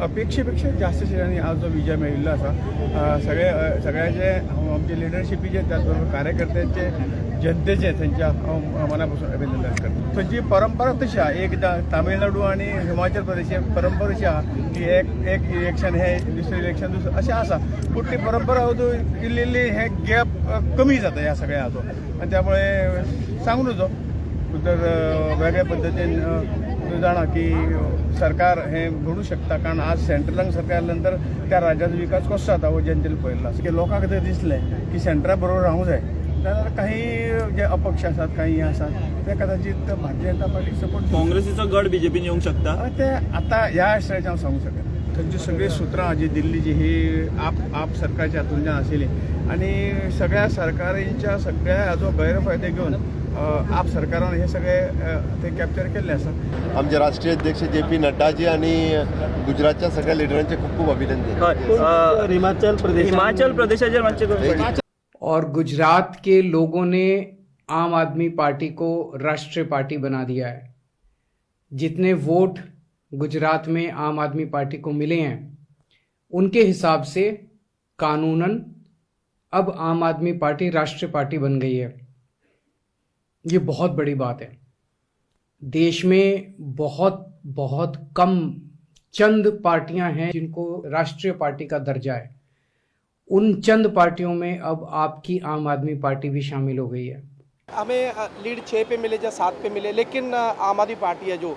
अपेक्षेपेक्षा जास्त शिरांनी आज जो विजय मेळिल्लो आसा सगळ्याचे आमचे लिडरशिपीचे त्याचबरोबर कार्यकर्त्यांचे जनतेचे त्यांच्या मना पासून अभिनंदन करता. थंयची परंपरा तशी आहा. एक तामिळनाडू आणि हिमाचल प्रदेश परंपरा अशी आहा की एक इलेक्शन हे दुसरें इलेक्शन दुसरें अशें आसा. पूण ती परंपरा इल्ली हे गॅप कमी जाता ह्या सगळ्या हातूंत आनी त्यामुळे सांगून नजो तर वेगळ्या पद्दतीन तुम्ही जाणा की सरकार हे घडू शकता कारण आज सेंट्रलांक सरकार नंतर त्या राज्याचा विकास कसो जाता हो जनतेला पळयला की लोकांक जर दिसलें की सेंटरा बरोबर रावूंक जाय जाल्यार काही जे अपक्ष आसात काही हे आसात ते कदाचित भारतीय जनता पार्टीक सपोर्ट काँग्रेसीचो गड बीजेपीन येवंक शकता. ते आता ह्या स्टेजाचेर हांव सांगूंक शकना. थंयची सगळी सुत्रां जी दिल्लीची ही आप सरकारच्या हातूंतल्यान आशिल्ली आणि सगळ्या सरकारींच्या सगळ्या हाचो गैरफायदे घेवन आप सरकारान हे सगळे ते कॅप्चर केल्ले आसा. आमचे राष्ट्रीय अध्यक्ष JP नड्डाजी आणि गुजरातच्या सगळ्या लिडरांचे खूप खूप अभिनंदन. हिमाचल प्रदेशाचेर मातशें और गुजरात के लोगों ने आम आदमी पार्टी को राष्ट्रीय पार्टी बना दिया है. जितने वोट गुजरात में आम आदमी पार्टी को मिले हैं उनके हिसाब से कानूनन अब आम आदमी पार्टी राष्ट्रीय पार्टी बन गई है. ये बहुत बड़ी बात है. देश में बहुत बहुत कम चंद पार्टियां हैं जिनको राष्ट्रीय पार्टी का दर्जा है. उन चंद पार्टियों में अब आपकी आम आदमी पार्टी भी शामिल हो गई है. हमें लीड 6 पे मिले या 7 पे मिले लेकिन आम आदमी पार्टी है जो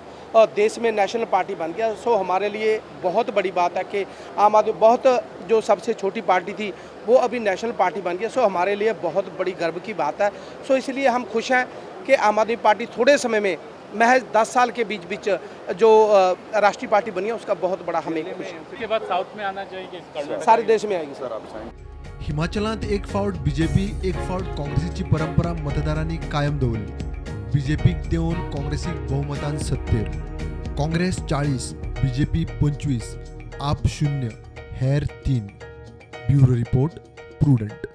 देश में नेशनल पार्टी बन गया. सो हमारे लिए बहुत बड़ी बात है कि आम आदमी बहुत जो सबसे छोटी पार्टी थी वो अभी नेशनल पार्टी बन गया. सो हमारे लिए बहुत बड़ी गर्व की बात है. सो इसलिए हम खुश हैं कि आम आदमी पार्टी थोड़े समय में महज 10 साल के बीच जो राष्ट्रीय पार्टी बनी है उसका बहुत बड़ा हमें खुश है. उसके बाद साउथ में आना चाहिए, सारे देश में आएगी सर. हिमाचलात एक फावट बीजेपी एक फावट काँग्रेसीची परंपरा मतदारांनी कायम दवरली. बीजेपीक देऊन काँग्रेसीक बहुमतान सत्तेर. काँग्रेस 40, बीजेपी 25, आप 0, हेर 3. Bureau report prudent.